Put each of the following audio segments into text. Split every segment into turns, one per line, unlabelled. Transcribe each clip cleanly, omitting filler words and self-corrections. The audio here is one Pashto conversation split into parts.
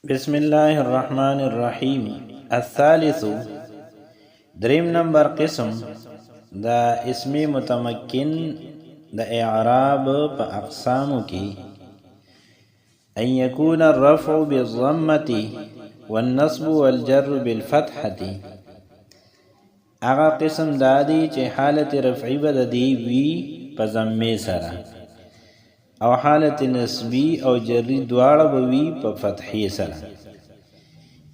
بسم الله الرحمن الرحیم. الثالث دریم نمبر قسم دا اسم متمکن د اعراب په اقسامو کې ان يكون الرفع بالضمه والنصب والجر بالفتحه. هغه قسم دادی چې حالت رفعی بد دی وی په ضمه سره او حالت نسبی او جری دواړه بوي په فتحې سره،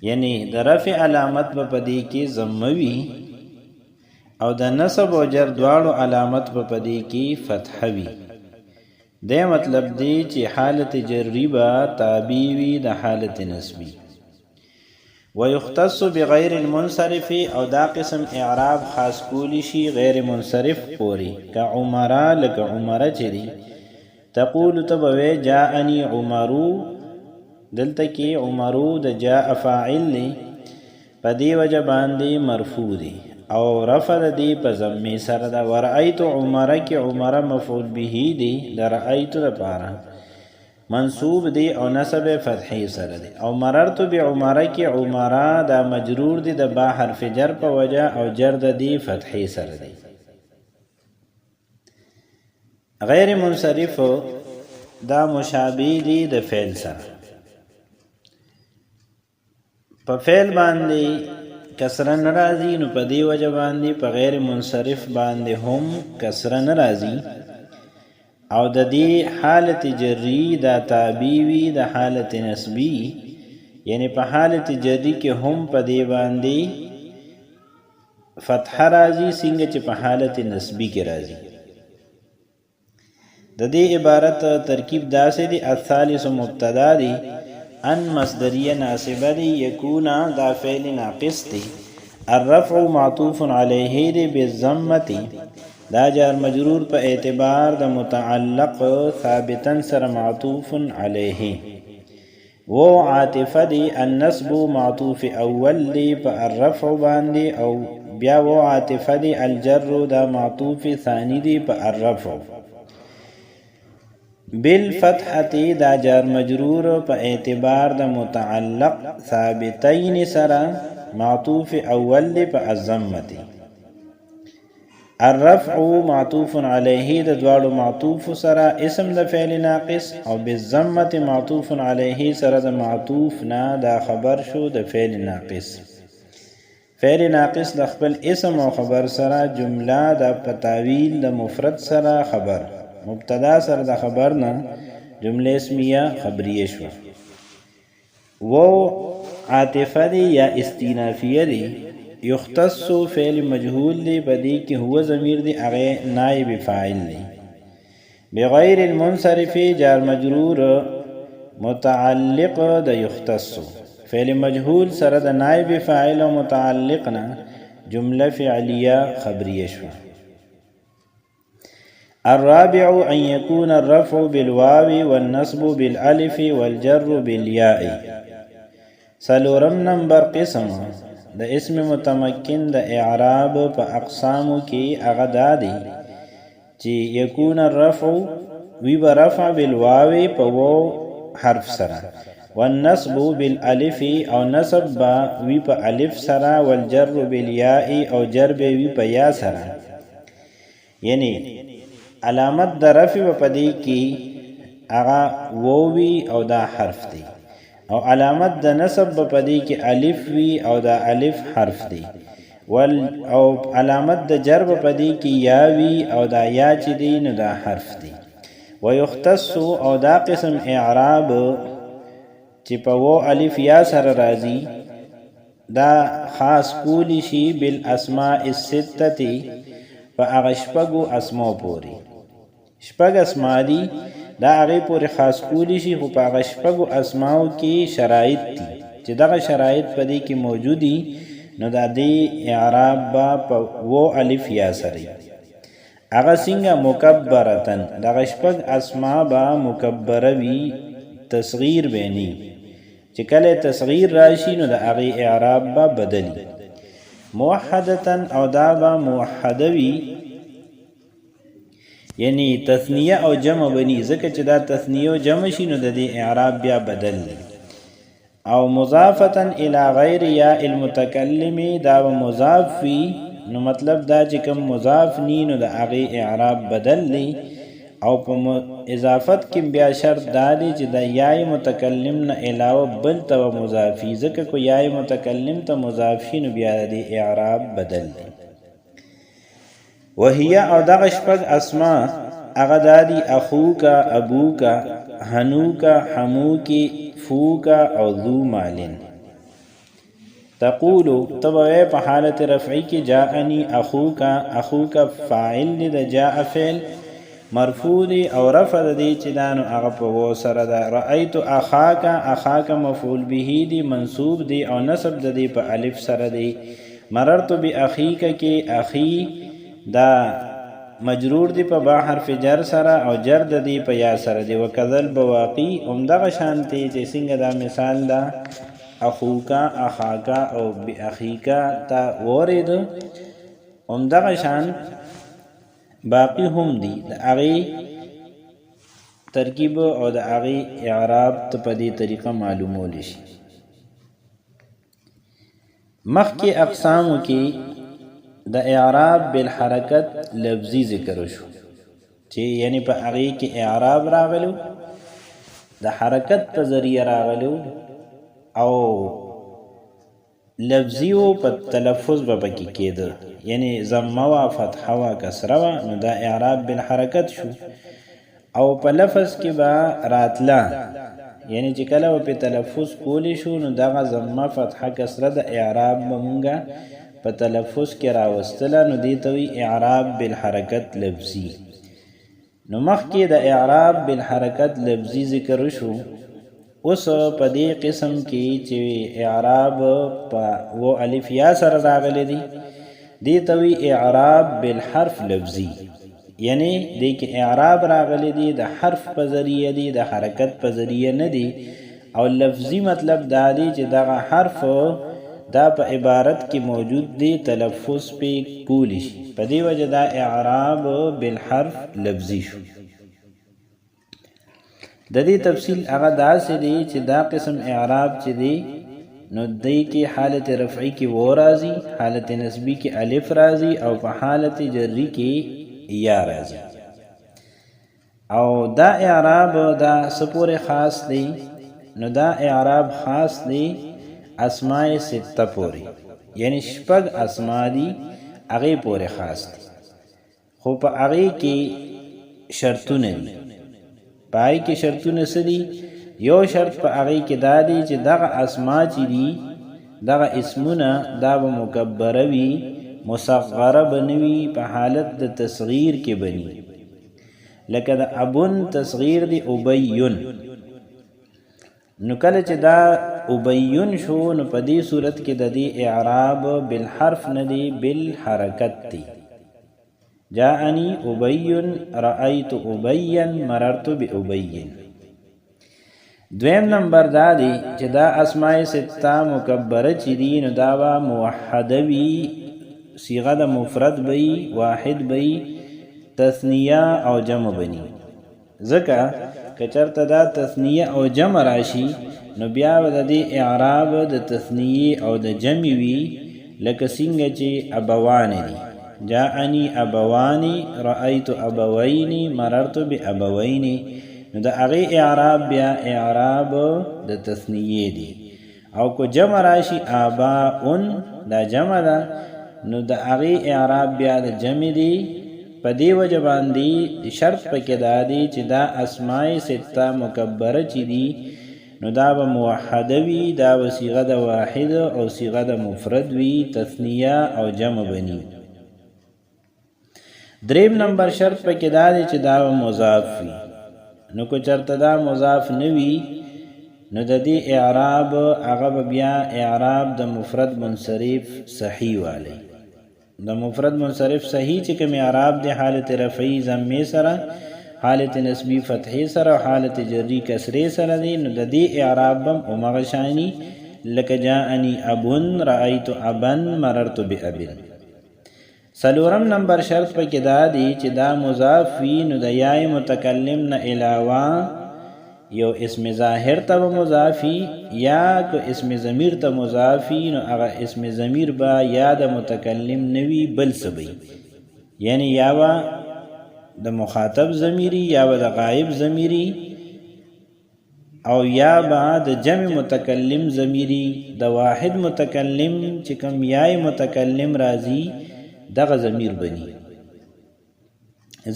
یعنی د رفع علامت په پدې کې ضموي او د نصب او جر دواړو علامت په پدې کې فتحوي. د مطلب دی چې حالت جری با تابع وي د حالت نسبی. ويختص بغیر المنصرف، او دا قسم اعراب خاص کولی شي غیر منصرف پوری، کعمرا لک عمره چری تقول تبوي جاءني عمرو، دلته کې عمرو د جاء فاعل لی پدی وجه باندې مرفوع دی او رفع دی په ضمه سره دا. ورأيت عمره کې عمره مفعول به دی، د رأيت لپاره منصوب دی او نسب فتحی سره دی. او مررت بعمره کې عمره دا مجرور دی د با حرف جر په وجه او جر دی فتحی سره دی. غیر منصرف دا مشابه دی د فعل سره. په فعل باندې کسره ناراضی نو په دی وجه باندې په غیر منصرف باندې هم کسره ناراضی او د دې حالت جری دا تابع وی د حالت نسبی، یعنی په حالت جری کې هم په دی باندې فتح راضی څنګه چې په حالت نسبی کې راضی. د دې عبارت ترکیب داسې دی: الثالث مبتدا دی، ان مصدریه ناصبه دی، یکون دا فعل ناقص دی، الرفع معطوف علیه دی بالضمه، دا جار مجرور په اعتبار د متعلق ثابتا سره معطوف علیه. و عاطفه دی، النصب معطوف اول دی په الرفع باندې، او بیا و عاطفه دی الجر دا معطوف ثانی دی په الرفع. بالفتحه دا جار مجرور په اعتبار د متعلق ثابتین سره معطوف اول دی په الضمه. الرفع معطوف علیه د دواړو معطوف سره اسم د فعل ناقص، او بالضمه معطوف علیه سره د معطوف نه دا خبر شو د فعل ناقص. فعل ناقص د خپل اسم او خبر سره جمله د پتاویل د مفرد سره خبر، مبتدا سره د خبر نه جمله اسمیه خبریه شو. و عاطفه دی یا استینافیه دی، یختص فعل مجهول دی بدی که هو ضمیر دی اغه نائب فاعل دی. بغیر المنصرف جار مجرور متعلق د یختص، فعل مجهول سره د نائب فاعل او متعلق نه جمله فعلیه خبریه شو. الرابع ان يكون الرفع بالواو والنصب بالالف والجر بالياء. سلورم نمبر قسم د اسم متمکن د اعراب په اقسامو کې هغه دادی چې یکون الرفع وی برفع بالواو په وو حرف سره، والنصب بالالف او نصب با وی په الف سره، والجر بالياء او جر به وی په یا سره. یعنی علامت د رفع په دې کې هغه ووی او دا حرف دی، او علامت د نصب په دې کې الف وی او دا الف حرف دی، او علامت د جر په دې کې یا وی او دا یا چې دی نو دا حرف دی. ويختص او دا قسم اعراب چې په و الف یا سره راځي دا خاص کولی شي بالاسماء السته په هغه شپږو اسماء پورې. شپږ اسماء دي دا هغه پورې خاص کولی شي، خو په هغه شپږو اسماءو کې شرایط دي چې دغه شرایط په دې کې موجودي نو دا دی اعراب با په و الف یا سره. هغه څنګه مکبرتن، دغه شپږ اسماء با مکبره وي، تصغیر بینی، چې کله تصغیر راشي نو د هغه اعراب با بدلی. موحدتن او دا با موحده وي، یعنی تثنیه او جمع بنی، ځکه چې دا تثنیه او جمع شي نو د دې اعراب بیا بدل دی. او مضافتن الى غیر یا المتکلم دا مضاف فی نو مطلب دا چې کوم مضاف نی نو د هغه اعراب بدل لی او په اضافت کې بیا شرط دا دی چې د یای متکلم نه علاوه بل ته مضافی ځکه کو یای متکلم ته مضافی نو بیا د اعراب بدل دی وهي او دغه شپږ اسماء هغه دادي اخوکا ابوکا حنوکا حموکی فوکا او ذو مالن تقول تبوی په حالت رفعی کی جاءنی اخوکا فاعل د جاء فعل مرفوع دی او رفع دی چې دانو هغه په و سره ده رأیت اخاکا مفعول به دی منصوب دی او نسب د دی په الف سره دی مررت باخیک کی اخی دا مجرور دی په با حرف جر سره او جر د دی په یا سره دی وکذل بواقی عمدغه شانتی چې څنګه دا مثال دا اخوکا اخاکا او باخیکا تا ورید عمدغه شان باقی هم دی د هغه ترکیب او د هغه اعراب ته په دې طریقه معلومول شي مخکې اقسامو کې د اعراب بالحرکت لفظی ذکر شو چې یعنی په هغه کې اعراب راغلو د حرکت په ذریعہ راغلو او لفظی او په تلفظ به پکې کېده یعنی ضمه وا فتحه وا کسره وا نو دا اعراب بالحرکت شو او په لفظ کې به راتلا یعنی چې کله په تلفظ کولی شو نو دا ضمه فتحه کسره د اعراب مونږه په تلفظ کې راوستله نو دې ته وی اعراب بالحرکت لفظي نو مخکې د اعراب بالحرکت لفظي ذکر شو اوس په دې قسم کې چې اعراب په و الف یا سره راغلي دي دې ته وی اعراب بالحرف لفظي یعنی دې کې اعراب راغلي دي د حرف په ذریعہ دي د حرکت په ذریعہ نه دي او لفظي مطلب دا دی چې دغه حرف دا په عبارت کې موجود دی تلفظ په کولی شي په دې وجه دا اعراب بالحرف لفظي شو د دې تفصیل هغه داسې دی چې دا قسم اعراب چې دی نو دې کې حالت رفعی کې و راځي حالت نسبی کې الف راځي او په حالت جری کې یا راځي او دا اعراب دا سپور خاص دی نو دا اعراب خاص دی اسماء سته پوری یعنی شپږ اسماء دي هغه پوری خاص دي خو په هغه کې شرطونه دي پای کې شرطونه سدي یو شرط په هغه کې دا دی چې دغه اسماء چې دي دغه اسمونه دا به مکبره وي مصغره بنوي په حالت د تصغیر کې بني لکه د ابن تصغیر دی ابین نو کله چې دا ابین شو نو په دې صورت کې د دې اعراب بالحرف نه دی بالحرکت دی جاءنی ابین رأیت ابین مررت بابین دویم نمبر دا دی چې دا اسماء سته مکبره چې دي نو دا به موحده وي صيغه د مفرد وي واحد وي تثنیه او جمع بني ځکه کچرته دا تثنیه او جمع راشي نو بیا د دې اعراب د تثنیه او د جمع وی لکه څنګه چې ابوان دي جاءنی ابوانی رأیت ابوین مررت بابوین نو د هغه اعراب بیا اعراب د تثنیه دی او کو جمع راشي اباء دا جمع ده نو د هغه اعراب بیا د جمع دی په دې وجه باندې شرط پکې دا دی چې دا اسماء سته مکبره چې دي نو دا به موحده وي دا به صيغه د واحد او صيغه د مفرد وي تثنیه او جمع بني دریم نمبر شرط پکې دا دی چې دا به مضاف وي نو کو چرته دا مضاف نه وي نو د دې اعراب هغه بیا اعراب د مفرد منصرف صحیح والی د مفرد منصرف صحیح چې کوم اعراب د حالت رفعی ضمه سره حالت نسبی فتحی سره حالت جری کسری سره دی نو د دې اعراب هم ومغشانی لکه جاءنی ابن رأیت ابن مررت بابن سلورم نمبر شرط پکې دا دی چې دا مضاف وي نو د یای متکلم نه علاوه یو اسم ظاهر ته مضافی یا کو اسم ضمیر ته مضافی نو هغه اسم ضمیر با یا د متکلم نوی بل سبی یعنی یا با د مخاطب ضمیری یا با د غائب ضمیری او یا با د جمع متکلم ضمیری د واحد متکلم چې کوم یای متکلم راځي دغه ضمیر بنی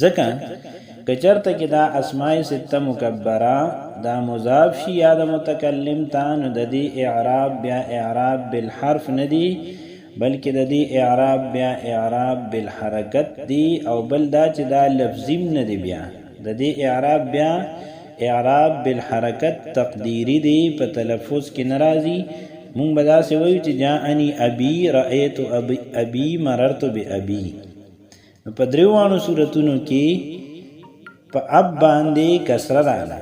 ځکه کچرته کې دا اسماء سته مکبره دا مضاف شي یا د متکلم ته نو د دې اعراب بیا اعراب بالحرف ندی بلکې د دې اعراب بیا اعراب بالحرکت دی او بل دا چې دا لفظیم ندی بیا د دې اعراب بیا اعراب بالحرکت تقدیری دی په تلفظ کې ناراضي مونږ به داسې وایو چې جاءنی ابي رأيت ابي مررت بابي په دریوانو صورتونو کې په اب باندې کسره راغله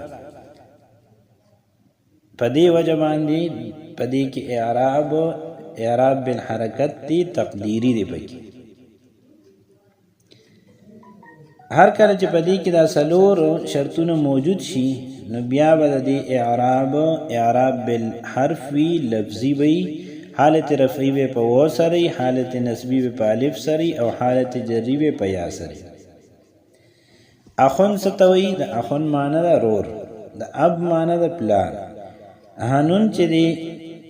په دې وجه باندې په دې کې اعراب بالحرکت دی تقدیری دی پکې هر کله چې په دې کې دا څلور شرطونه موجود شي نو بیا به د اعراب بالحرف وی لفظي وی حالت رفعی به په و سره حالت نسبی به په الف سره او حالت جری به په یا سره اخون ستوي د اخون معنی د رور د اب معنی د پلار هانون چې دی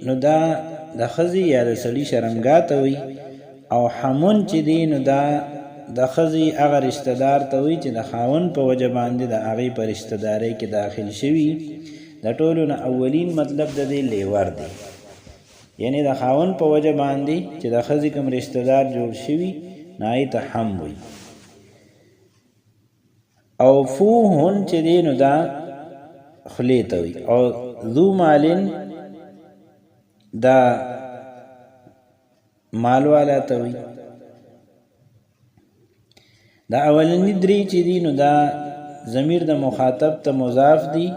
نو دا د خزي یا د سړي شرمګا ته وي او حمون چې دی نو دا د خزي هغه رشتہ دار ته وي چې د خاون په وجه باندې د هغه پر رشتہ داري کې داخل شوی د ټولو نه اولین مطلب د دې لیور دی یعنی د خاون په وجه باندې چې د خزي کوم رشتہ دار جوړ شوی نای ته هم وي او فوهن چې دی نو دا خلی ته وي او ذو مالن دا مال والا ته وي دا اولنی درې چې دی نو دا ضمیر د مخاطب ته مضاف دی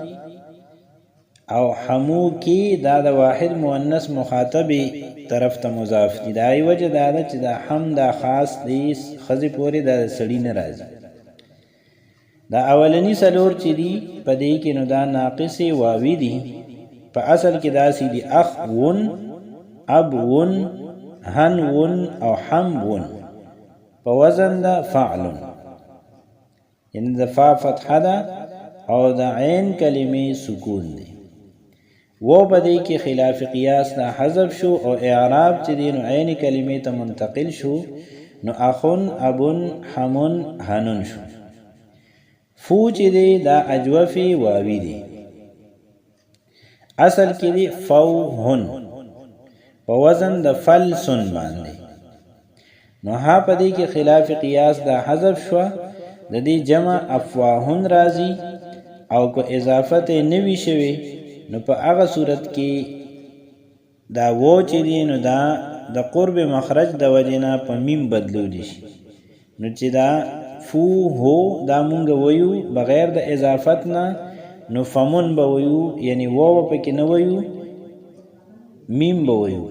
او حمو کی دا د واحد مؤنث مخاطب طرف ته مضاف دی دا ای وجه دا چې دا هم دا خاص دی خزي پوری د سړی نه راځي دا اولنی سلور چې دی په دې کې نو دا ناقص واوی دی په اصل کې دا سی دی اخ ون اب ون هن ون او حم ون په وزن دا فعل یعنی د فا فتحه ده او د عین کلمې سکون دی و بدی کې خلاف قیاس دا حذف شو او اعراب چې دی نو عین کلمې ته منتقل شو نو اخن ابن حمن هنن شو فو چې دی دا اجوفی واوی دی اصل کې دی فوهن په وزن د فلسن باندې نو ها پدې کې خلاف قیاس دا حذف شو د دې جمع افواهن راځي او کو اضافت نوي شوي نو په هغه صورت کې دا و چې دی نو دا د قرب مخرج د وجنا په میم بدلول شي نو چې دا فو هو دا مونږ وایو بغیر د اضافت نه نو فمن به وایو یعنی و په کې نه وایو میم به وایو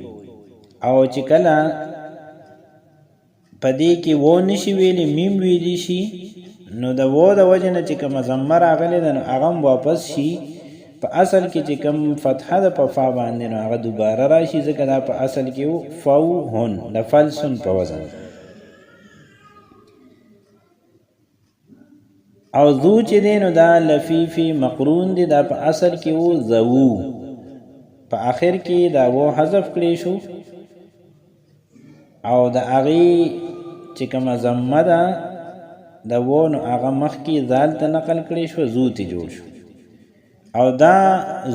او چې کله پدې کې و نشي ویلي میم ویلی شي نو د و د وجه نه چې کوم ضمه راغلی ده نو هغه واپس شي په اصل کې چې کوم فتحه ده په فا باندې نو هغه دوباره راشي ځکه دا په اصل کې فو هن د فلسن په وزن او ذو چې دی نو دا لفیفی مقرون دی دا په اصل کې و ذو په آخر کې دا و حذف کړی شو او د هغې چې کومه ضمه ده د و نو هغه مخکې ذال ته نقل کړی شو ذو ته جوړ شو او دا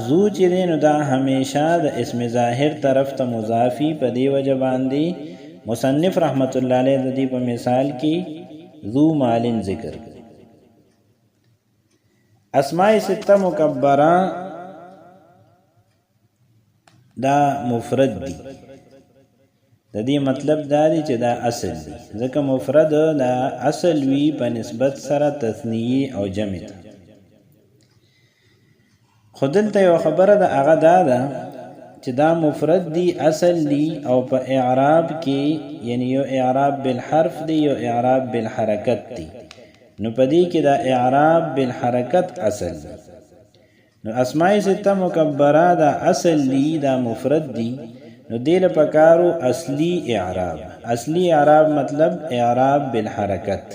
ذو چې دی نو دا همیشه د اسم ظاهر طرف ته مضافي په دې وجه باندې مصنف رحمت الله علیه د دې په مثال کې ذو مالن ذکر کړي اسماء سته مکبره دا مفرد دي د دې مطلب دا دی چې دا اصل دی ځکه مفرد دا اصل وی په نسبت سره تثنیه او جمع ته خودلته یو خبره ده هغه دا ده چې دا مفرد دی اصل دی او په اعراب کې یعنی یو اعراب بالحرف دی یو اعراب بالحرکت دی نو پدې کې دا اعراب بالحرکت اصل دی نو اسماء سته مکبره دا اصل دی دا مفرد دی نو دیل پکارو اصلی اعراب. اصلی اعراب مطلب اعراب بالحرکت.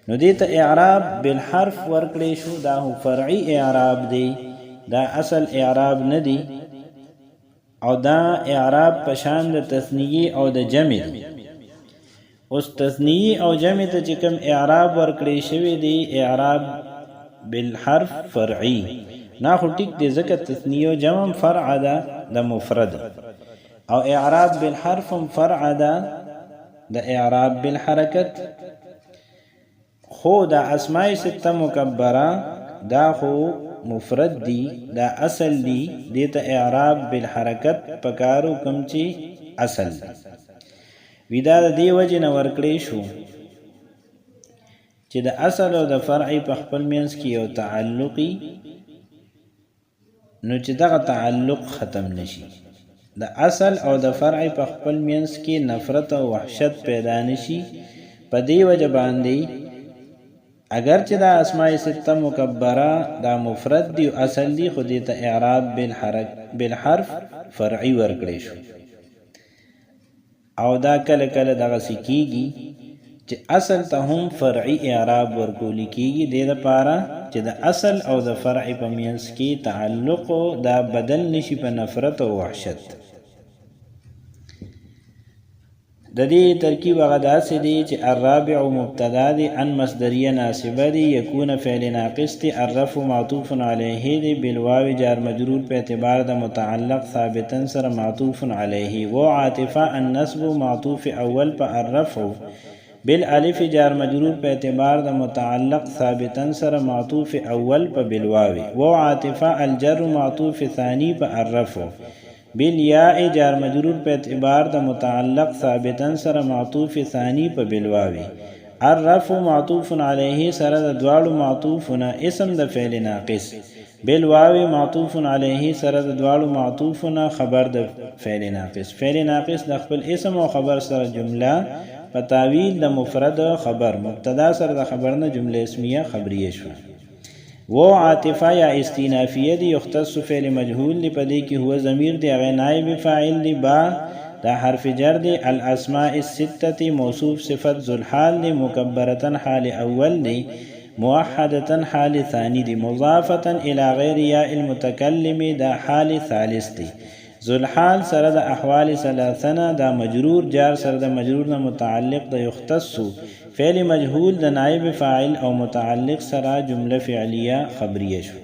نو دیتا اعراب بالحرف ورکڑی شو دا ہو فرعی اعراب دی دا اصل اعراب ندی او دا اعراب پشان دا تثنیه او دا جمع دی. اس تثنیه او جمع تا چکم اعراب ورکڑی شوی دی اعراب بالحرف فرعی نا خو ٹک دی ذکر تثنیه و جمع فرع دا مفرد او اعراب بالحرف فرع دا اعراب بالحرکت. خو دا اسماء سته مکبره دا خو مفرد دی دا اصل دی دیتا اعراب بالحرکت پکارو کم چی اصل ویدا دی وجه نور کړی شو چې د اصل او د فرعي په خپل مینس کې یو تعلقي نو چې دغه تعلق ختم نشي د اصل او د فرعي په خپل مینس کې نفرت او وحشت پیدا نشي په دی وجه باندې اگر چې دا اسماء سته مکبره دا مفرد دی او اصل دی خو دې ته اعراب بالحرف فرعي ورکړی شو او دا کله کله دغه سکیږي چې اصل ته هم فرعي اعراب ورکول کیږي د لپاره چې د اصل او د فرع په مینس کې تعلق دا بدل نشي په نفرت او وحشت. د دې ترکیب هغه داسې دی چې الرابع مبتدا دی ان مصدریه ناسبه دی یکون فعل ناقص دی الرفع معطوف علیه دی بالواو جار مجرور په اعتبار د متعلق ثابتا سره معطوف علیه و عاطفه النصب معطوف اول په الرفع بالالف جار مجرور په اعتبار د متعلق ثابتا سره معطوف اول په بالواو و عاطفه الجر معطوف ثانی په الرفع بالیاء جار مجرور په اعتبار د متعلق ثابتا سره معطوف ثانی په بالواو الرفع معطوف علیه سره د دواړو معطوفونه اسم د فعل ناقص بالواو معطوف علیه سره د دواړو معطوفونه خبر د فعل ناقص. فعل ناقص د خپل اسم او خبر سره جمله په تعویل د مفرد خبر مبتدا سره د خبر نه جمله اسمیه خبریه شو. و عاطفه یا استینافیه دی یختص فعل مجهول دی پدې کې هو ضمیر دی غیر نائب فاعل دی با دا حرف جر دی الاسماء السته موصوف صفت ذو الحال دی مکبرتا حال اول دی موحدتا حال ثانی دی مضافتا الى غیر یا المتکلم دا حال ثالث دی ذو الحال سره د احوال ثلاثه دا مجرور جار سره د مجرور نه متعلق د یختص فعل مجهول د نائب فاعل او متعلق سره جمله فعلیه خبریه شو.